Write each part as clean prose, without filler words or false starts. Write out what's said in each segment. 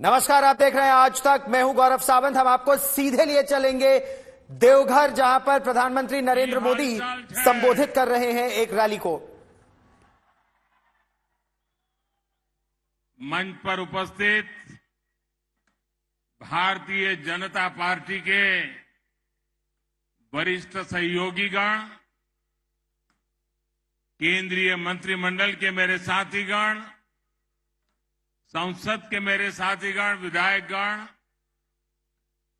नमस्कार, आप देख रहे हैं आज तक। मैं हूं गौरव सावंत। हम आपको सीधे लिए चलेंगे देवघर, जहां पर प्रधानमंत्री नरेंद्र मोदी संबोधित कर रहे हैं एक रैली को। मंच पर उपस्थित भारतीय जनता पार्टी के वरिष्ठ सहयोगीगण, केंद्रीय मंत्रिमंडल के मेरे साथीगण, संसद के मेरे साथीगण, विधायकगण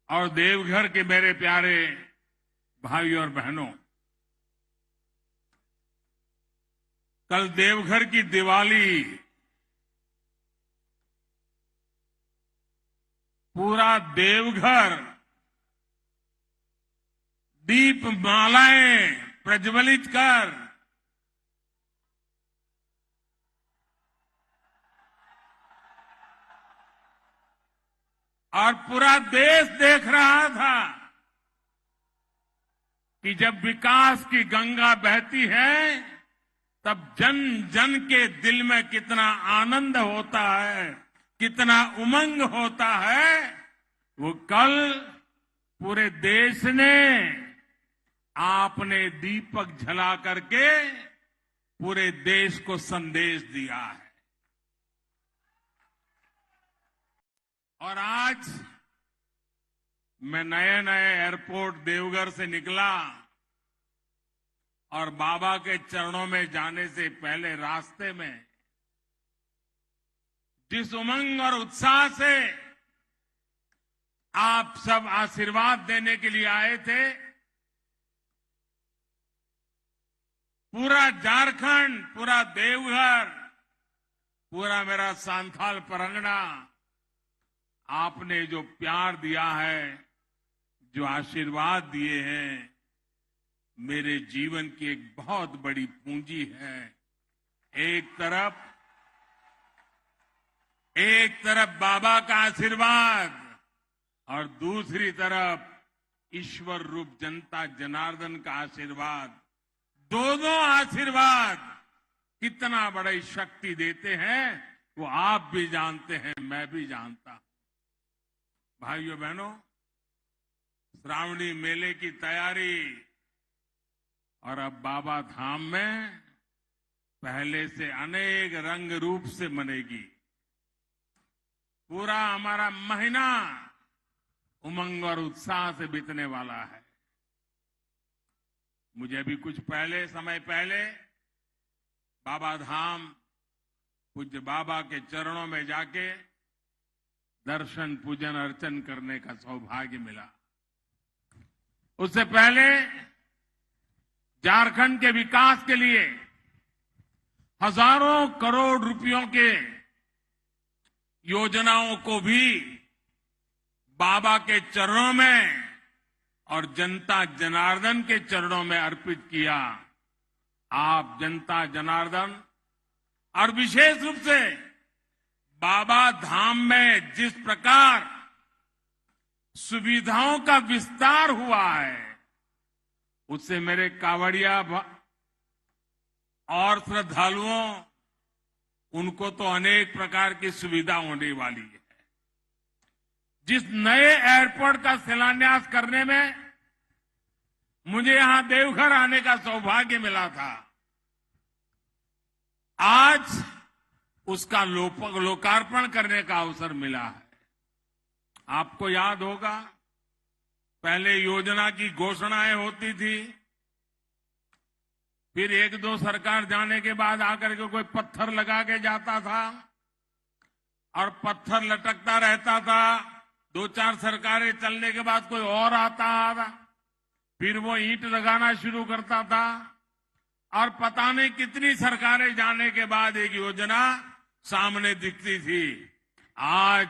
और देवघर के मेरे प्यारे भाई और बहनों, कल देवघर की दिवाली पूरा देवघर दीप मालाएं प्रज्वलित कर और पूरा देश देख रहा था कि जब विकास की गंगा बहती है तब जन जन के दिल में कितना आनंद होता है, कितना उमंग होता है। वो कल पूरे देश ने आपने दीपक जला करके पूरे देश को संदेश दिया है। और आज मैं नए नए एयरपोर्ट देवघर से निकला और बाबा के चरणों में जाने से पहले रास्ते में जिस उमंग और उत्साह से आप सब आशीर्वाद देने के लिए आए थे, पूरा झारखंड, पूरा देवघर, पूरा मेरा सांथाल परगना, आपने जो प्यार दिया है, जो आशीर्वाद दिए हैं, मेरे जीवन की एक बहुत बड़ी पूंजी है। एक तरफ बाबा का आशीर्वाद और दूसरी तरफ ईश्वर रूप जनता जनार्दन का आशीर्वाद। दोनों आशीर्वाद कितना बड़ी शक्ति देते हैं वो आप भी जानते हैं, मैं भी जानता हूं। भाइयों बहनों, श्रावणी मेले की तैयारी और अब बाबा धाम में पहले से अनेक रंग रूप से मनेगी। पूरा हमारा महीना उमंग और उत्साह से बीतने वाला है। मुझे अभी कुछ समय पहले बाबा धाम पूज्य बाबा के चरणों में जाके दर्शन पूजन अर्चन करने का सौभाग्य मिला। उससे पहले झारखंड के विकास के लिए हजारों करोड़ रुपयों के योजनाओं को भी बाबा के चरणों में और जनता जनार्दन के चरणों में अर्पित किया। आप जनता जनार्दन और विशेष रूप से बाबा धाम में जिस प्रकार सुविधाओं का विस्तार हुआ है, उससे मेरे कांवड़िया और श्रद्धालुओं, उनको तो अनेक प्रकार की सुविधा होने वाली है। जिस नए एयरपोर्ट का शिलान्यास करने में मुझे यहां देवघर आने का सौभाग्य मिला था, आज उसका लोकार्पण करने का अवसर मिला है। आपको याद होगा, पहले योजना की घोषणाएं होती थी, फिर एक दो सरकार जाने के बाद आकर के कोई पत्थर लगा के जाता था और पत्थर लटकता रहता था। दो चार सरकारें चलने के बाद कोई और आता था, फिर वो ईंट लगाना शुरू करता था और पता नहीं कितनी सरकारें जाने के बाद एक योजना सामने दिखती थी। आज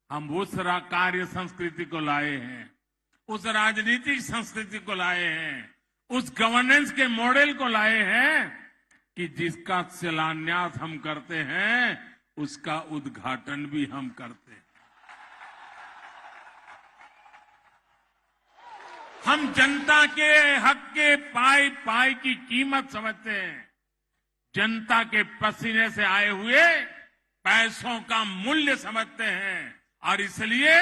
हम उस कार्य संस्कृति को लाए हैं, उस राजनीतिक संस्कृति को लाए हैं, उस गवर्नेंस के मॉडल को लाए हैं कि जिसका शिलान्यास हम करते हैं उसका उद्घाटन भी हम करते हैं। हम जनता के हक के पाई पाई की कीमत समझते हैं। जनता के पसीने से आए हुए पैसों का मूल्य समझते हैं और इसलिए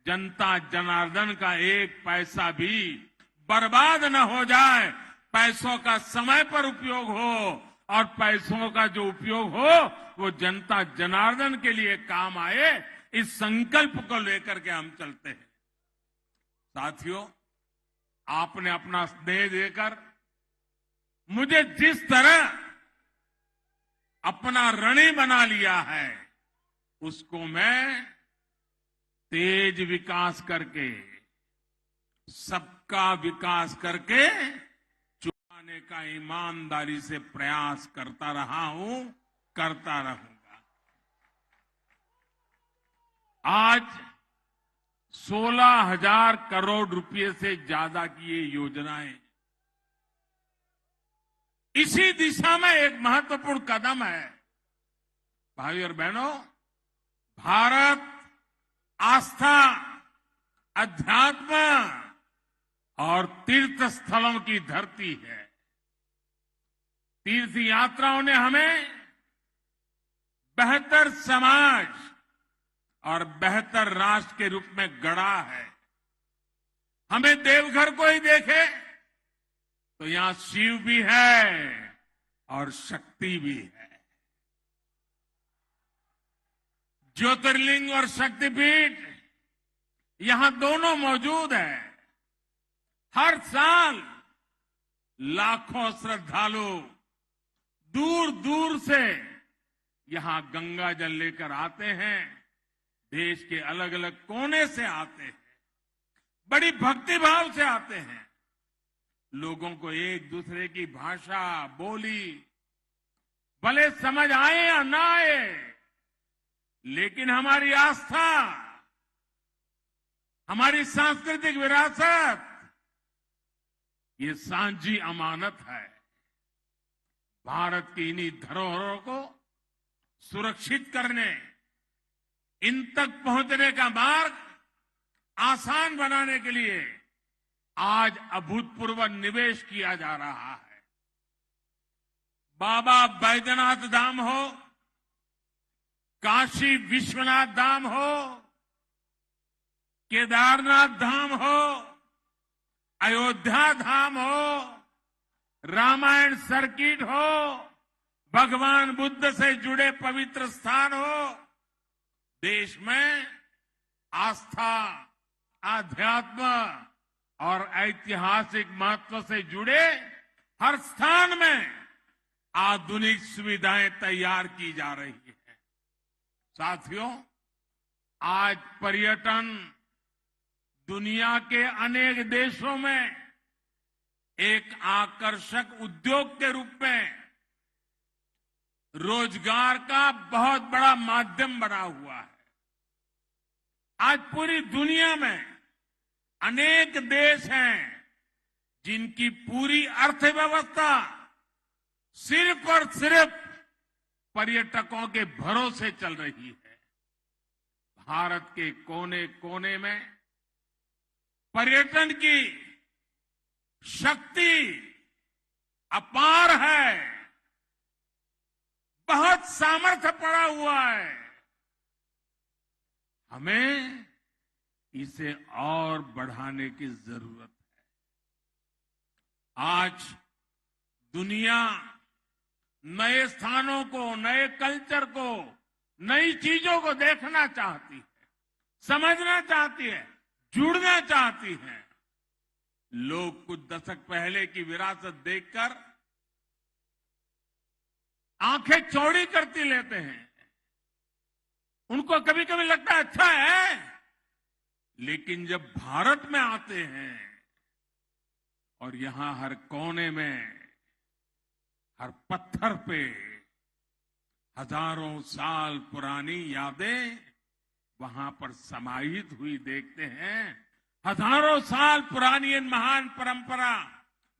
जनता जनार्दन का एक पैसा भी बर्बाद न हो जाए, पैसों का समय पर उपयोग हो और पैसों का जो उपयोग हो वो जनता जनार्दन के लिए काम आए, इस संकल्प को लेकर के हम चलते हैं। साथियों, आपने अपना स्नेह देकर मुझे जिस तरह अपना ऋणी बना लिया है, उसको मैं तेज विकास करके, सबका विकास करके चुकाने का ईमानदारी से प्रयास करता रहा हूं, करता रहूंगा। आज 16,000 करोड़ रुपए से ज्यादा की ये योजनाएं इसी दिशा में एक महत्वपूर्ण कदम है। भाई और बहनों, भारत आस्था, अध्यात्म और तीर्थ स्थलों की धरती है। तीर्थ यात्राओं ने हमें बेहतर समाज और बेहतर राष्ट्र के रूप में गढ़ा है। हमें देवघर को ही देखे तो यहां शिव भी है और शक्ति भी है। ज्योतिर्लिंग और शक्तिपीठ यहां दोनों मौजूद है। हर साल लाखों श्रद्धालु दूर दूर से यहां गंगा जल लेकर आते हैं, देश के अलग अलग कोने से आते हैं, बड़ी भक्तिभाव से आते हैं। लोगों को एक दूसरे की भाषा, बोली भले समझ आए या ना आए, लेकिन हमारी आस्था, हमारी सांस्कृतिक विरासत, ये सांझी अमानत है। भारत की इन्हीं धरोहरों को सुरक्षित करने, इन तक पहुंचने का मार्ग आसान बनाने के लिए आज अभूतपूर्व निवेश किया जा रहा है। बाबा बैद्यनाथ धाम हो, काशी विश्वनाथ धाम हो, केदारनाथ धाम हो, अयोध्या धाम हो, रामायण सर्किट हो, भगवान बुद्ध से जुड़े पवित्र स्थान हो, देश में आस्था, आध्यात्म और ऐतिहासिक महत्व से जुड़े हर स्थान में आधुनिक सुविधाएं तैयार की जा रही है। साथियों, आज पर्यटन दुनिया के अनेक देशों में एक आकर्षक उद्योग के रूप में रोजगार का बहुत बड़ा माध्यम बना हुआ है। आज पूरी दुनिया में अनेक देश हैं जिनकी पूरी अर्थव्यवस्था सिर्फ और सिर्फ पर्यटकों के भरोसे चल रही है। भारत के कोने कोने में पर्यटन की शक्ति अपार है, बहुत सामर्थ्य पड़ा हुआ है। हमें इसे और बढ़ाने की जरूरत है। आज दुनिया नए स्थानों को, नए कल्चर को, नई चीजों को देखना चाहती है, समझना चाहती है, जुड़ना चाहती है। लोग कुछ दशक पहले की विरासत देखकर आंखें चौड़ी करती लेते हैं। उनको कभी कभी लगता है अच्छा है, लेकिन जब भारत में आते हैं और यहां हर कोने में, हर पत्थर पे हजारों साल पुरानी यादें वहां पर समाहित हुई देखते हैं। हजारों साल पुरानी इन महान परंपरा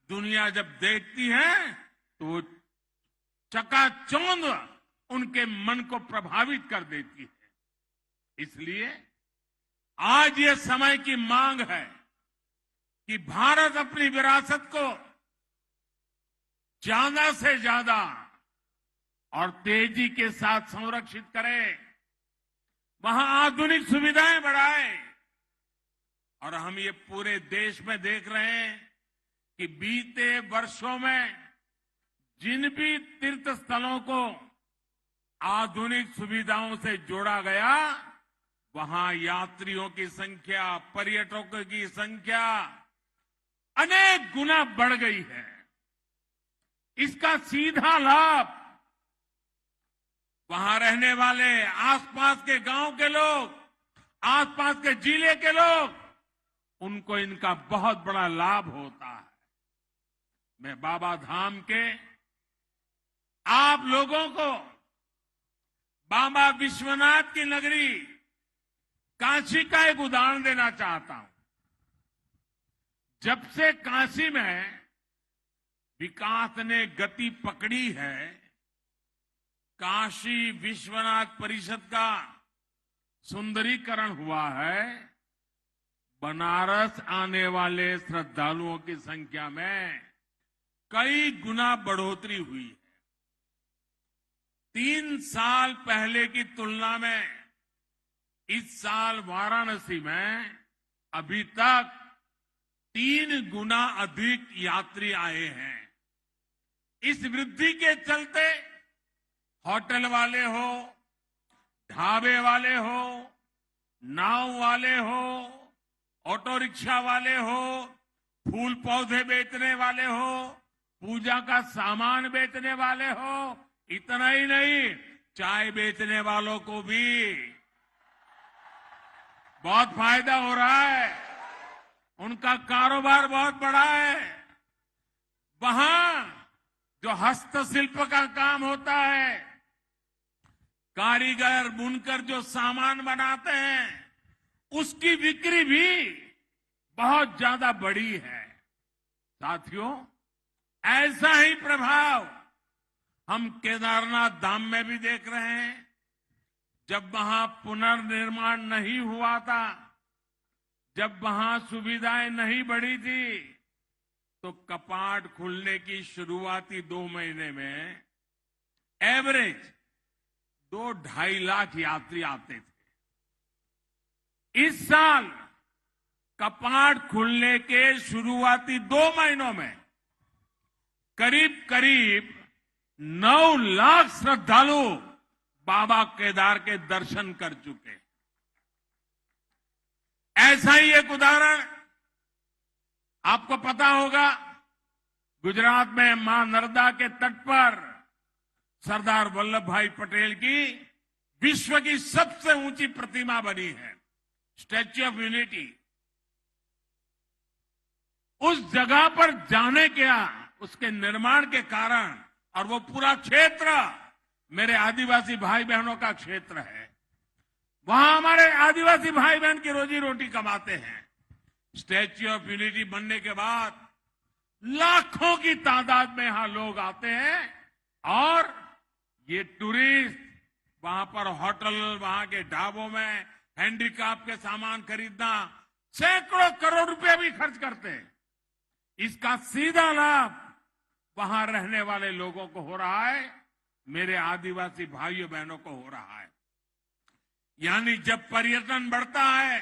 दुनिया जब देखती है तो चकाचौंध उनके मन को प्रभावित कर देती है। इसलिए आज ये समय की मांग है कि भारत अपनी विरासत को ज्यादा से ज्यादा और तेजी के साथ संरक्षित करें, वहां आधुनिक सुविधाएं बढ़ाएं। और हम ये पूरे देश में देख रहे हैं कि बीते वर्षों में जिन भी तीर्थ स्थलों को आधुनिक सुविधाओं से जोड़ा गया, वहां यात्रियों की संख्या, पर्यटकों की संख्या अनेक गुना बढ़ गई है। इसका सीधा लाभ वहां रहने वाले आसपास के गांव के लोग, आसपास के जिले के लोग, उनको इनका बहुत बड़ा लाभ होता है। मैं बाबा धाम के आप लोगों को बाबा विश्वनाथ की नगरी काशी का एक उदाहरण देना चाहता हूं। जब से काशी में विकास ने गति पकड़ी है, काशी विश्वनाथ परिषद का सुंदरीकरण हुआ है, बनारस आने वाले श्रद्धालुओं की संख्या में कई गुना बढ़ोतरी हुई है। 3 साल पहले की तुलना में इस साल वाराणसी में अभी तक 3 गुना अधिक यात्री आए हैं। इस वृद्धि के चलते होटल वाले हो, ढाबे वाले हो, नाव वाले हो, ऑटो रिक्शा वाले हो, फूल पौधे बेचने वाले हो, पूजा का सामान बेचने वाले हो, इतना ही नहीं, चाय बेचने वालों को भी बहुत फायदा हो रहा है। उनका कारोबार बहुत बड़ा है। वहां जो हस्तशिल्प का काम होता है, कारीगर बुनकर जो सामान बनाते हैं, उसकी बिक्री भी बहुत ज्यादा बढ़ी है। साथियों, ऐसा ही प्रभाव हम केदारनाथ धाम में भी देख रहे हैं। जब वहां पुनर्निर्माण नहीं हुआ था, जब वहां सुविधाएं नहीं बढ़ी थी, तो कपाट खुलने की शुरुआती 2 महीने में एवरेज 2-2.5 लाख यात्री आते थे। इस साल कपाट खुलने के शुरुआती 2 महीनों में करीब करीब 9 लाख श्रद्धालु बाबा केदार के दर्शन कर चुके। ऐसा ही एक उदाहरण आपको पता होगा, गुजरात में मां नर्मदा के तट पर सरदार वल्लभ भाई पटेल की विश्व की सबसे ऊंची प्रतिमा बनी है, स्टैच्यू ऑफ यूनिटी। उस जगह पर जाने क्या, उसके निर्माण के कारण, और वो पूरा क्षेत्र मेरे आदिवासी भाई बहनों का क्षेत्र है। वहां हमारे आदिवासी भाई बहन की रोजी रोटी कमाते हैं। स्टैच्यू ऑफ यूनिटी बनने के बाद लाखों की तादाद में यहां लोग आते हैं और ये टूरिस्ट वहां पर होटल, वहां के ढाबों में हैंडीक्राफ्ट के सामान खरीदना, सैकड़ों करोड़ रुपए भी खर्च करते हैं। इसका सीधा लाभ वहां रहने वाले लोगों को हो रहा है, मेरे आदिवासी भाइयों बहनों को हो रहा है। यानी जब पर्यटन बढ़ता है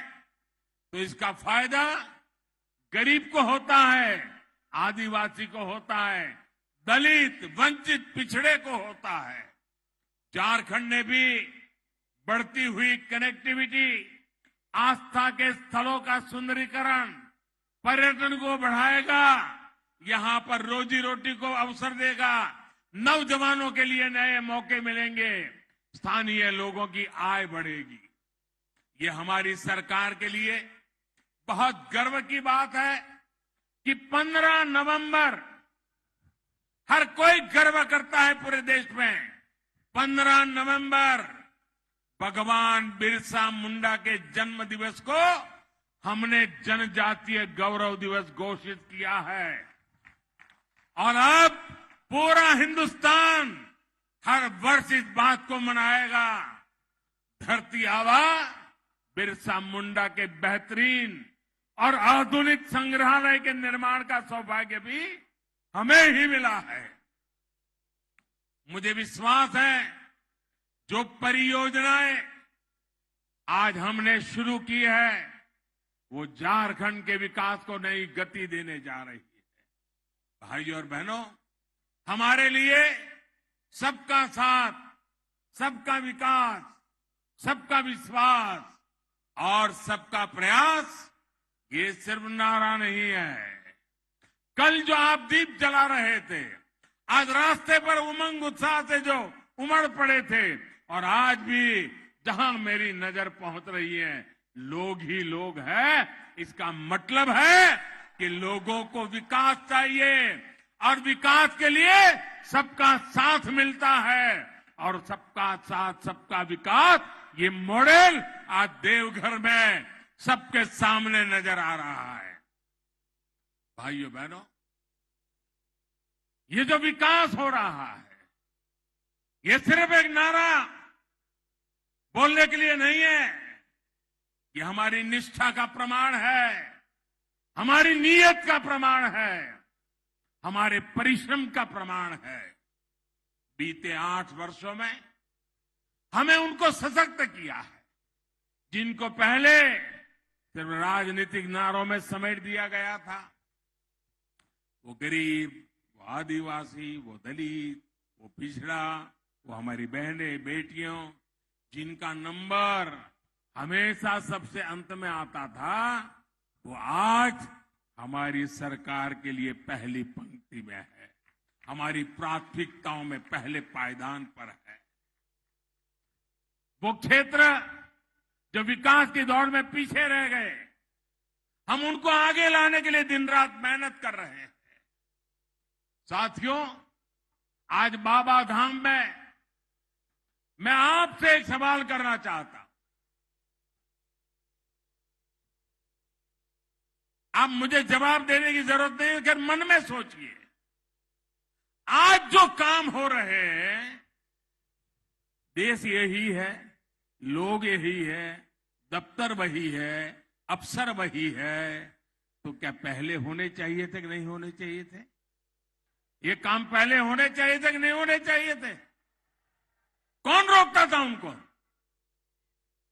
तो इसका फायदा गरीब को होता है, आदिवासी को होता है, दलित, वंचित, पिछड़े को होता है। झारखंड ने भी बढ़ती हुई कनेक्टिविटी, आस्था के स्थलों का सुंदरीकरण, पर्यटन को बढ़ाएगा, यहां पर रोजी रोटी को अवसर देगा, नौजवानों के लिए नए मौके मिलेंगे, स्थानीय लोगों की आय बढ़ेगी। ये हमारी सरकार के लिए बहुत गर्व की बात है कि 15 नवंबर हर कोई गर्व करता है पूरे देश में। 15 नवंबर भगवान बिरसा मुंडा के जन्म दिवस को हमने जनजातीय गौरव दिवस घोषित किया है और अब पूरा हिंदुस्तान हर वर्ष इस बात को मनाएगा। धरती आबा बिरसा मुंडा के बेहतरीन और आधुनिक संग्रहालय के निर्माण का सौभाग्य भी हमें ही मिला है। मुझे विश्वास है जो परियोजनाएं आज हमने शुरू की है वो झारखंड के विकास को नई गति देने जा रही है। भाइयों और बहनों, हमारे लिए सबका साथ, सबका विकास, सबका विश्वास और सबका प्रयास ये सिर्फ नारा नहीं है। कल जो आप दीप जला रहे थे, आज रास्ते पर उमंग उत्साह से जो उमड़ पड़े थे, और आज भी जहां मेरी नजर पहुंच रही है लोग ही लोग हैं, इसका मतलब है कि लोगों को विकास चाहिए और विकास के लिए सबका साथ मिलता है, और सबका साथ सबका विकास ये मॉडल आज देवघर में सबके सामने नजर आ रहा है। भाइयों बहनों, ये जो विकास हो रहा है ये सिर्फ एक नारा बोलने के लिए नहीं है, ये हमारी निष्ठा का प्रमाण है, हमारी नीयत का प्रमाण है, हमारे परिश्रम का प्रमाण है। बीते 8 वर्षों में हमें उनको सशक्त किया है जिनको पहले सिर्फ राजनीतिक नारों में समेट दिया गया था। वो गरीब, वो आदिवासी, वो दलित, वो पिछड़ा, वो हमारी बहनें बेटियों जिनका नंबर हमेशा सबसे अंत में आता था, वो आज हमारी सरकार के लिए पहली पंक्ति में है, हमारी प्राथमिकताओं में पहले पायदान पर है। वो क्षेत्र जो विकास की दौड़ में पीछे रह गए, हम उनको आगे लाने के लिए दिन रात मेहनत कर रहे हैं। साथियों, आज बाबा धाम में मैं आपसे एक सवाल करना चाहता हूं। आप मुझे जवाब देने की जरूरत नहीं है, लेकिन मन में सोचिए, आज जो काम हो रहे हैं, देश यही है, लोग यही है, दफ्तर वही है, अफसर वही है, तो क्या पहले होने चाहिए थे कि नहीं होने चाहिए थे? ये काम पहले होने चाहिए थे कि नहीं होने चाहिए थे? कौन रोकता था उनको?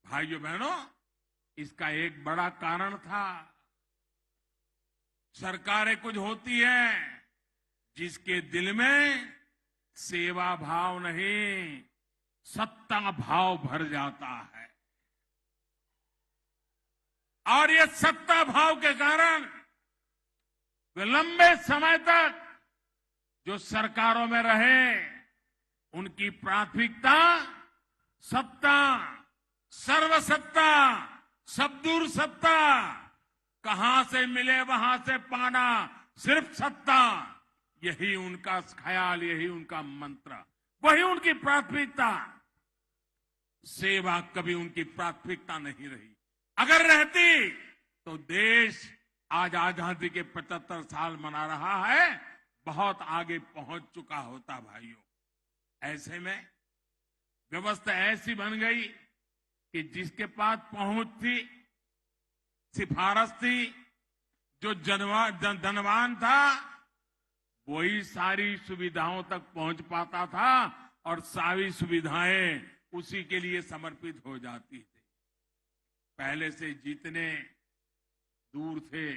भाइयों बहनों, इसका एक बड़ा कारण था, सरकारें कुछ होती हैं जिसके दिल में सेवा भाव नहीं, सत्ता भाव भर जाता है, और ये सत्ता भाव के कारण वे लंबे समय तक जो सरकारों में रहे, उनकी प्राथमिकता सत्ता, सर्वसत्ता, सबदूर सत्ता, कहां से मिले वहां से पाना, सिर्फ सत्ता, यही उनका ख्याल, यही उनका मंत्र, वही उनकी प्राथमिकता। सेवा कभी उनकी प्राथमिकता नहीं रही। अगर रहती तो देश आज आजादी के 75 साल मना रहा है, बहुत आगे पहुंच चुका होता। भाइयों, ऐसे में व्यवस्था ऐसी बन गई कि जिसके पास पहुंच थी, सिफारिश थी, जो धनवान था वही सारी सुविधाओं तक पहुंच पाता था, और सारी सुविधाएं उसी के लिए समर्पित हो जाती थी। पहले से जितने दूर थे,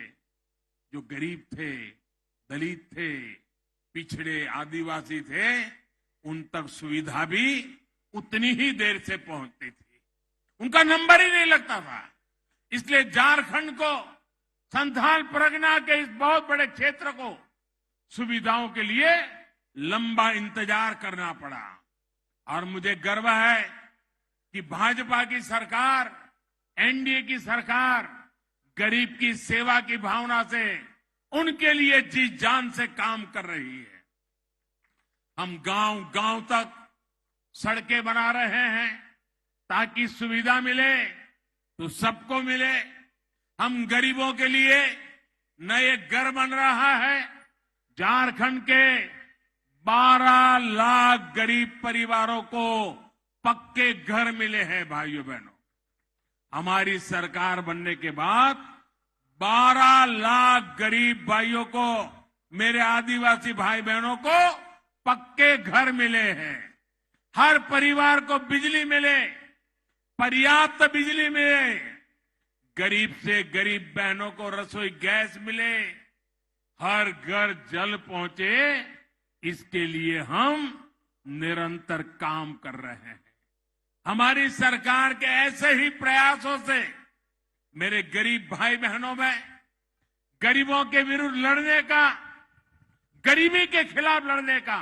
जो गरीब थे, दलित थे, पिछड़े, आदिवासी थे, उन तक सुविधा भी उतनी ही देर से पहुंचती थी, उनका नंबर ही नहीं लगता था। इसलिए झारखंड को, संथाल परगना के इस बहुत बड़े क्षेत्र को सुविधाओं के लिए लंबा इंतजार करना पड़ा। और मुझे गर्व है कि भाजपा की सरकार, एनडीए की सरकार गरीब की सेवा की भावना से उनके लिए जी जान से काम कर रही है। हम गांव गांव तक सड़कें बना रहे हैं ताकि सुविधा मिले तो सबको मिले। हम गरीबों के लिए नए घर बन रहा है। झारखंड के 12 लाख गरीब परिवारों को पक्के घर मिले हैं। भाइयों बहनों, हमारी सरकार बनने के बाद 12 लाख गरीब भाइयों को, मेरे आदिवासी भाई बहनों को पक्के घर मिले हैं, हर परिवार को बिजली मिले, पर्याप्त बिजली मिले, गरीब से गरीब बहनों को रसोई गैस मिले, हर घर जल पहुंचे, इसके लिए हम निरंतर काम कर रहे हैं। हमारी सरकार के ऐसे ही प्रयासों से मेरे गरीब भाई बहनों में गरीबों के विरुद्ध लड़ने का, गरीबी के खिलाफ लड़ने का,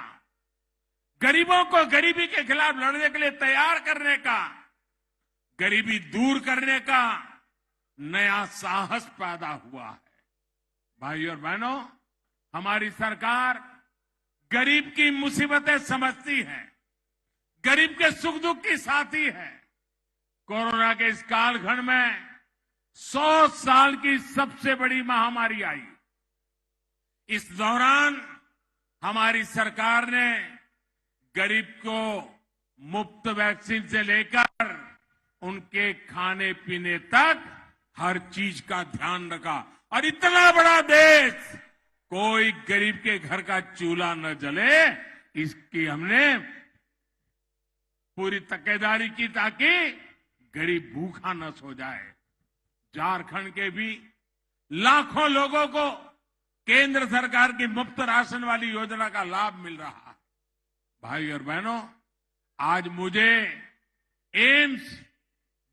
गरीबों को गरीबी के खिलाफ लड़ने के लिए तैयार करने का, गरीबी दूर करने का नया साहस पैदा हुआ है। भाइयों और बहनों, हमारी सरकार गरीब की मुसीबतें समझती है, गरीब के सुख दुख की साथी है। कोरोना के इस कालखंड में 100 साल की सबसे बड़ी महामारी आई। इस दौरान हमारी सरकार ने गरीब को मुफ्त वैक्सीन से लेकर उनके खाने पीने तक हर चीज का ध्यान रखा। और इतना बड़ा देश, कोई गरीब के घर का चूल्हा न जले, इसकी हमने पूरी तकेदारी की ताकि गरीब भूखा न सो जाए। झारखंड के भी लाखों लोगों को केंद्र सरकार की मुफ्त राशन वाली योजना का लाभ मिल रहा है। भाई और बहनों, आज मुझे एम्स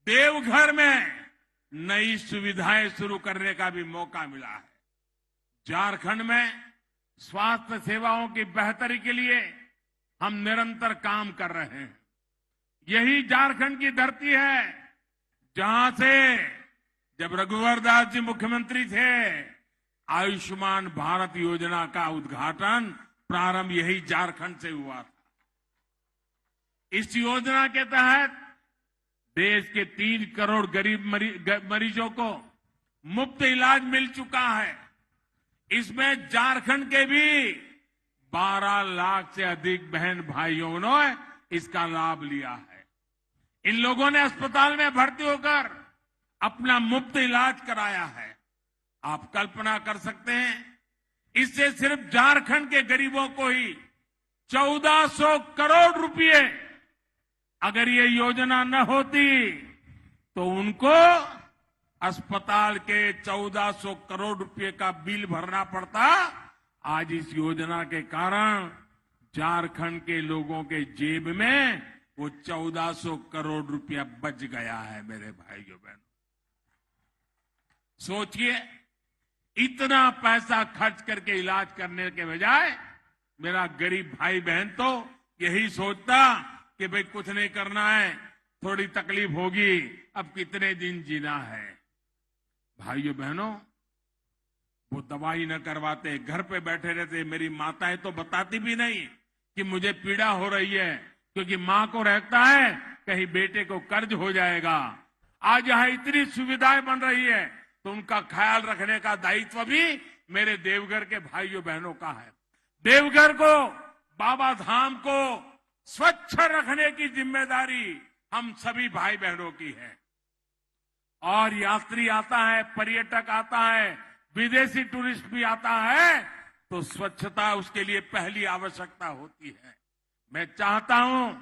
देवघर में नई सुविधाएं शुरू करने का भी मौका मिला है। झारखंड में स्वास्थ्य सेवाओं की बेहतरी के लिए हम निरंतर काम कर रहे हैं। यही झारखंड की धरती है जहां से जब रघुवर दास जी मुख्यमंत्री थे, आयुष्मान भारत योजना का उद्घाटन प्रारंभ यही झारखंड से हुआ था। इस योजना के तहत देश के 3 करोड़ गरीब मरीजों को मुफ्त इलाज मिल चुका है। इसमें झारखंड के भी 12 लाख से अधिक बहन भाइयों ने इसका लाभ लिया है। इन लोगों ने अस्पताल में भर्ती होकर अपना मुफ्त इलाज कराया है। आप कल्पना कर सकते हैं, इससे सिर्फ झारखंड के गरीबों को ही 1400 करोड़ रुपए, अगर ये योजना न होती तो उनको अस्पताल के 1400 करोड़ रुपए का बिल भरना पड़ता। आज इस योजना के कारण झारखंड के लोगों के जेब में वो 1400 करोड़ रुपया बच गया है। मेरे भाइयों बहनों, सोचिए, इतना पैसा खर्च करके इलाज करने के बजाय मेरा गरीब भाई बहन तो यही सोचता कि भाई कुछ नहीं करना है, थोड़ी तकलीफ होगी, अब कितने दिन जीना है। भाइयों बहनों, वो दवाई न करवाते, घर पे बैठे रहते। मेरी माताएं तो बताती भी नहीं कि मुझे पीड़ा हो रही है, क्योंकि मां को रहता है कहीं बेटे को कर्ज हो जाएगा। आज यहां इतनी सुविधाएं बन रही है तो उनका ख्याल रखने का दायित्व भी मेरे देवघर के भाइयों बहनों का है। देवघर को, बाबा धाम को स्वच्छ रखने की जिम्मेदारी हम सभी भाई बहनों की है। और यात्री आता है, पर्यटक आता है, विदेशी टूरिस्ट भी आता है, तो स्वच्छता उसके लिए पहली आवश्यकता होती है। मैं चाहता हूं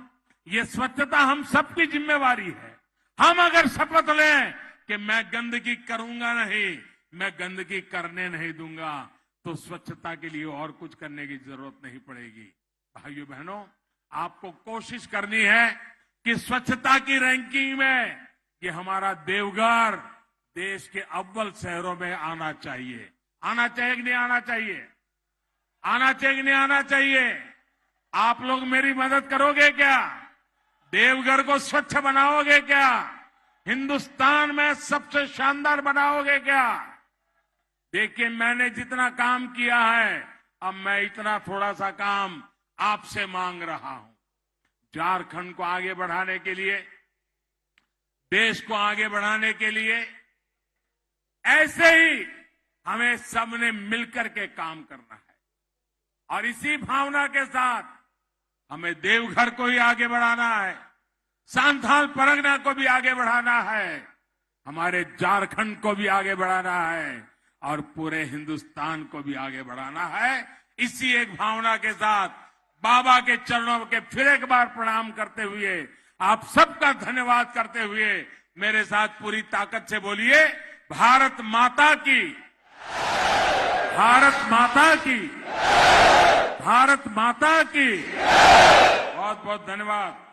ये स्वच्छता हम सबकी जिम्मेवारी है। हम अगर शपथ लें कि मैं गंदगी करूंगा नहीं, मैं गंदगी करने नहीं दूंगा, तो स्वच्छता के लिए और कुछ करने की जरूरत नहीं पड़ेगी। भाइयों बहनों, आपको कोशिश करनी है कि स्वच्छता की रैंकिंग में ये हमारा देवघर देश के अव्वल शहरों में आना चाहिए। आना चाहिए कि नहीं आना चाहिए? आना चाहिए कि नहीं आना चाहिए? आप लोग मेरी मदद करोगे क्या? देवघर को स्वच्छ बनाओगे क्या? हिंदुस्तान में सबसे शानदार बनाओगे क्या? देखिए, मैंने जितना काम किया है, अब मैं इतना थोड़ा सा काम आपसे मांग रहा हूं। झारखंड को आगे बढ़ाने के लिए, देश को आगे बढ़ाने के लिए ऐसे ही हमें सबने मिलकर के काम करना है। और इसी भावना के साथ हमें देवघर को ही आगे बढ़ाना है, सांथाल परगना को भी आगे बढ़ाना है, हमारे झारखंड को भी आगे बढ़ाना है और पूरे हिंदुस्तान को भी आगे बढ़ाना है। इसी एक भावना के साथ बाबा के चरणों के फिर एक बार प्रणाम करते हुए, आप सबका धन्यवाद करते हुए मेरे साथ पूरी ताकत से बोलिए, भारत माता की, भारत माता की, भारत माता की। बहुत बहुत धन्यवाद।